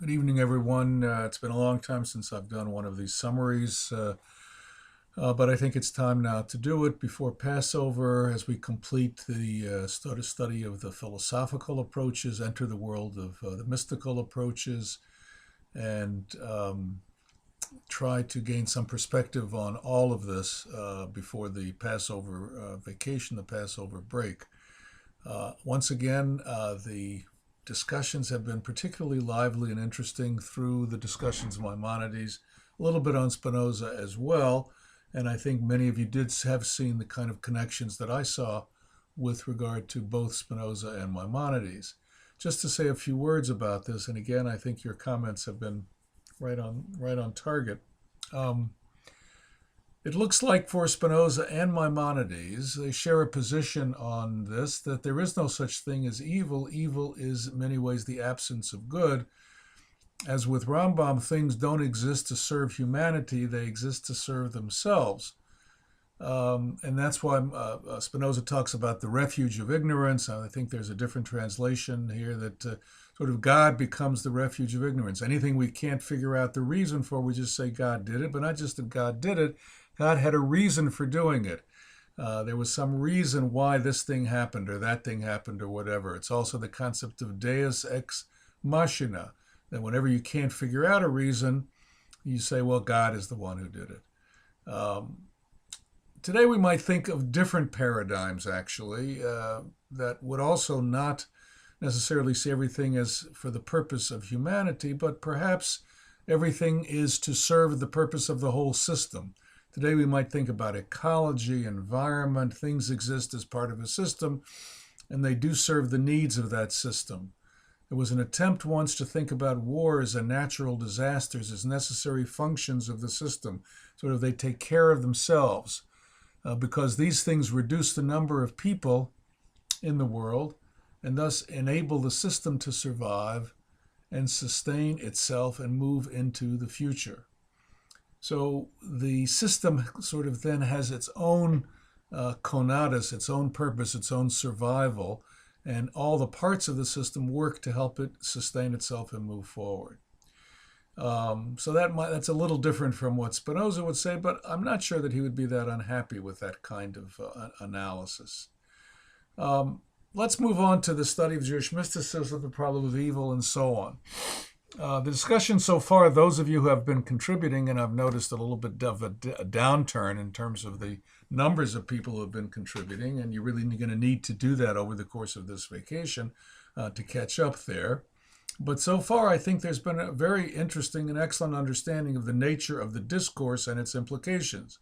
Good evening, everyone. It's been a long time since I've done one of these summaries, but I think it's time now to do it before Passover as we complete the study of the philosophical approaches, enter the world of the mystical approaches, and try to gain some perspective on all of this before the Passover vacation, the Passover break. Once again, the discussions have been particularly lively and interesting through the discussions of Maimonides, a little bit on Spinoza as well. And I think many of you did have seen the kind of connections that I saw with regard to both Spinoza and Maimonides. Just to say a few words about this, and again, I think your comments have been right on target. Um, It looks like for Spinoza and Maimonides, they share a position on this that there is no such thing as evil. Evil is, in many ways, the absence of good. As with Rambam, things don't exist to serve humanity, they exist to serve themselves. And that's why Spinoza talks about the refuge of ignorance. I think there's a different translation here that sort of God becomes the refuge of ignorance. Anything we can't figure out the reason for, we just say God did it, but not just that God did it. God had a reason for doing it. There was some reason why this thing happened or that thing happened or whatever. It's also the concept of deus ex machina, that whenever you can't figure out a reason, you say, well, God is the one who did it. Today we might think of different paradigms, actually, that would also not necessarily see everything as for the purpose of humanity, but perhaps everything is to serve the purpose of the whole system. Today we might think about ecology, environment, things exist as part of a system, and they do serve the needs of that system. There was an attempt once to think about wars and natural disasters as necessary functions of the system, sort of they take care of themselves, because these things reduce the number of people in the world and thus enable the system to survive and sustain itself and move into the future. So the system sort of then has its own conatus, its own purpose, its own survival, and all the parts of the system work to help it sustain itself and move forward. So that's a little different from what Spinoza would say, but I'm not sure that he would be that unhappy with that kind of analysis. Let's move on to the study of Jewish mysticism, the problem of evil, and so on. The discussion so far, those of you who have been contributing, and I've noticed a little bit of a downturn in terms of the numbers of people who have been contributing, and you're really going to need to do that over the course of this vacation to catch up there. But so far, I think there's been a very interesting and excellent understanding of the nature of the discourse and its implications.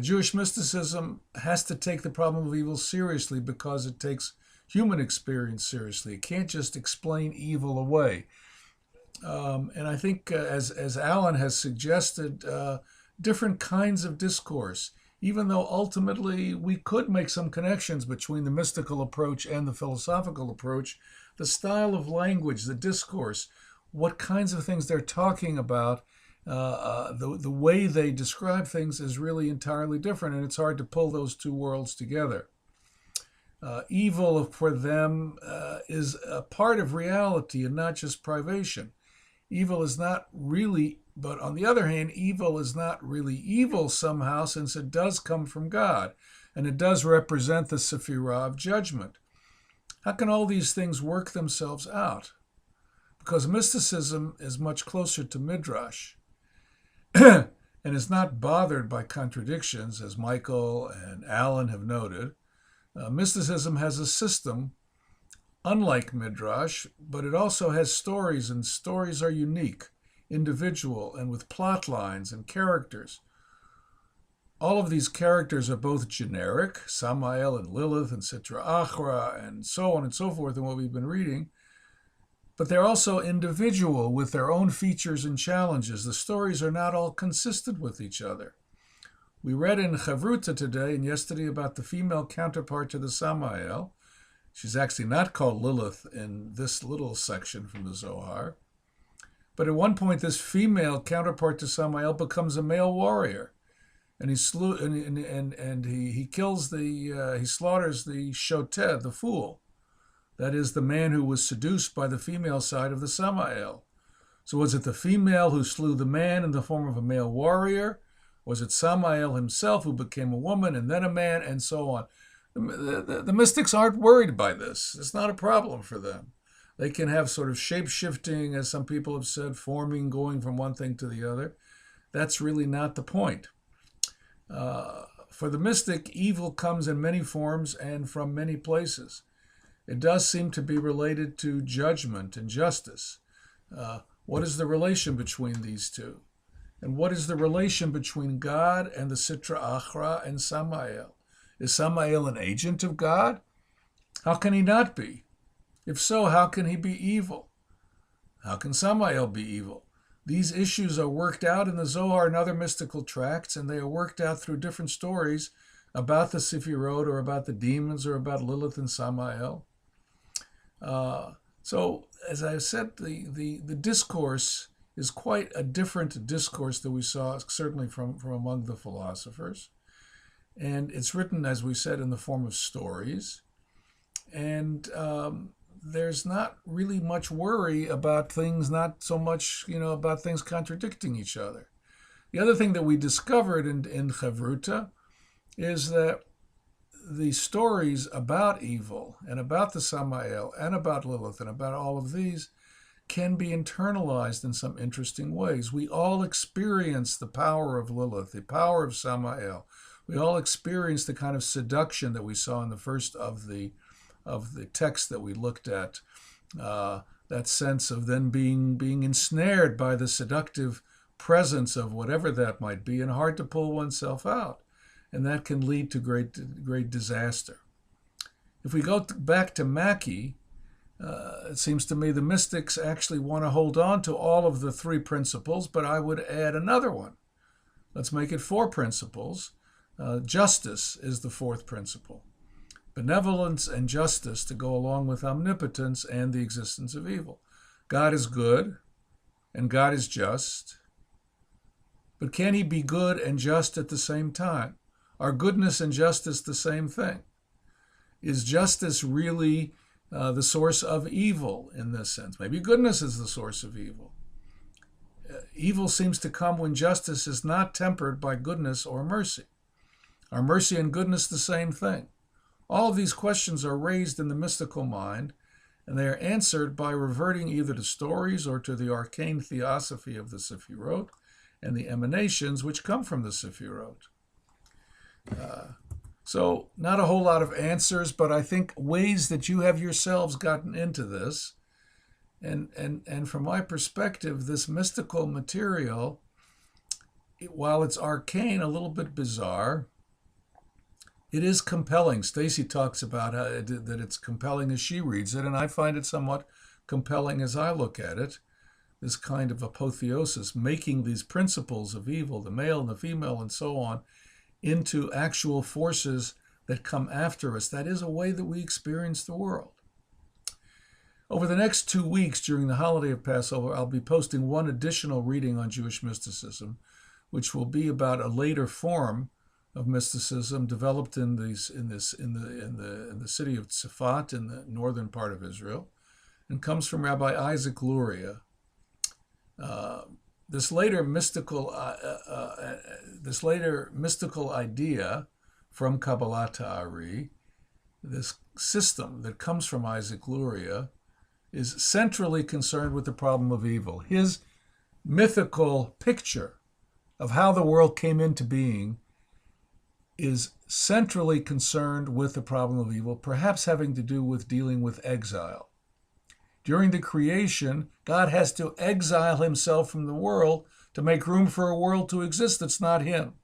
Jewish mysticism has to take the problem of evil seriously because it takes human experience seriously. It can't just explain evil away. And I think, as Alan has suggested, different kinds of discourse, even though ultimately we could make some connections between the mystical approach and the philosophical approach, the style of language, the discourse, what kinds of things they're talking about, the way they describe things is really entirely different, and it's hard to pull those two worlds together. Evil for them is a part of reality and not just privation. Evil is not really, but on the other hand, evil is not really evil somehow, since it does come from God, and it does represent the Sephirah of judgment. How can all these things work themselves out? Because mysticism is much closer to Midrash and is not bothered by contradictions, as Michael and Alan have noted. Mysticism has a system unlike Midrash, but it also has stories, and stories are unique, individual, and with plot lines and characters. All of these characters are both generic, Samael and Lilith and Sitra Achra and so on and so forth in what we've been reading, but they're also individual with their own features and challenges. The stories are not all consistent with each other. We read in Chavruta today and yesterday about the female counterpart to the Samael. She's actually not called Lilith in this little section from the Zohar. But at one point, this female counterpart to Samael becomes a male warrior, and he kills he slaughters the shoted, the fool. That is the man who was seduced by the female side of the Samael. So was it the female who slew the man in the form of a male warrior? Was it Samael himself who became a woman and then a man, and so on? The mystics aren't worried by this. It's not a problem for them. They can have sort of shape-shifting, as some people have said, forming, going from one thing to the other. That's really not the point. For the mystic, evil comes in many forms and from many places. It does seem to be related to judgment and justice. What is the relation between these two? And what is the relation between God and the Sitra Achra and Samael? Is Samael an agent of God? How can he not be? If so, how can he be evil? How can Samael be evil? These issues are worked out in the Zohar and other mystical tracts, and they are worked out through different stories about the Sefirot or about the demons or about Lilith and Samael. So, as I said, the discourse is quite a different discourse that we saw certainly from among the philosophers. And it's written, as we said, in the form of stories. And there's not really much worry about things, not so much, about things contradicting each other. The other thing that we discovered in Chavruta is that the stories about evil and about the Samael and about Lilith and about all of these can be internalized in some interesting ways. We all experience the power of Lilith, the power of Samael. We all experience the kind of seduction that we saw in the first of the text that we looked at, that sense of then being ensnared by the seductive presence of whatever that might be and hard to pull oneself out. And that can lead to great disaster. If we go back to Mackie, it seems to me the mystics actually want to hold on to all of the three principles, but I would add another one. Let's make it 4 principles. Justice is the 4th principle. Benevolence and justice to go along with omnipotence and the existence of evil. God is good and God is just, but can he be good and just at the same time? Are goodness and justice the same thing? Is justice really the source of evil in this sense? Maybe goodness is the source of evil. Evil seems to come when justice is not tempered by goodness or mercy. Are mercy and goodness the same thing? All of these questions are raised in the mystical mind, and they are answered by reverting either to stories or to the arcane theosophy of the Sefirot and the emanations which come from the Sefirot. So not a whole lot of answers, but I think ways that you have yourselves gotten into this. And from my perspective, this mystical material, while it's arcane, a little bit bizarre, it is compelling. Stacy talks about that it's compelling as she reads it, and I find it somewhat compelling as I look at it. This kind of apotheosis, making these principles of evil, the male and the female and so on, into actual forces that come after us. That is a way that we experience the world. Over the next 2 weeks during the holiday of Passover, I'll be posting one additional reading on Jewish mysticism, which will be about a later form of mysticism developed in the city of Tzfat in the northern part of Israel, and comes from Rabbi Isaac Luria. This later mystical idea from Kabbalat Ta'ari, this system that comes from Isaac Luria, is centrally concerned with the problem of evil. His mythical picture of how the world came into being is centrally concerned with the problem of evil, perhaps having to do with dealing with exile. During the creation, God has to exile himself from the world to make room for a world to exist that's not him.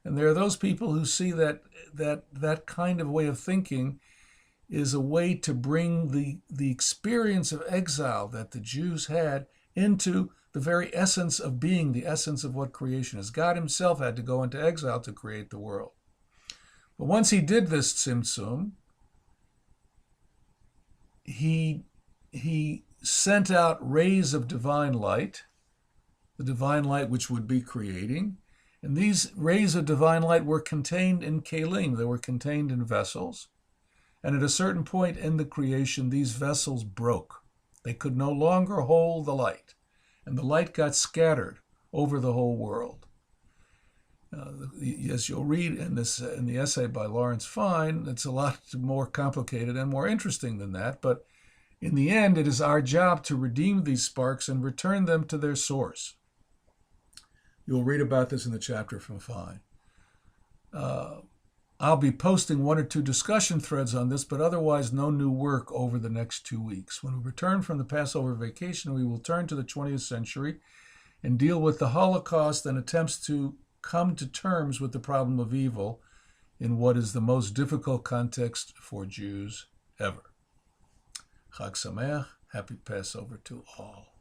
And there are those people who see that kind of way of thinking is a way to bring the experience of exile that the Jews had into the very essence of being, the essence of what creation is. God himself had to go into exile to create the world. But once he did this tzimtzum, he sent out rays of divine light, the divine light which would be creating. And these rays of divine light were contained in kelim, they were contained in vessels. And at a certain point in the creation, these vessels broke. They could no longer hold the light. and the light got scattered over the whole world. As you'll read in the essay by Lawrence Fine, it's a lot more complicated and more interesting than that. But in the end, it is our job to redeem these sparks and return them to their source. You'll read about this in the chapter from Fine. I'll be posting 1 or 2 discussion threads on this, but otherwise no new work over the next 2 weeks. When we return from the Passover vacation, we will turn to the 20th century and deal with the Holocaust and attempts to come to terms with the problem of evil in what is the most difficult context for Jews ever. Chag Sameach, happy Passover to all.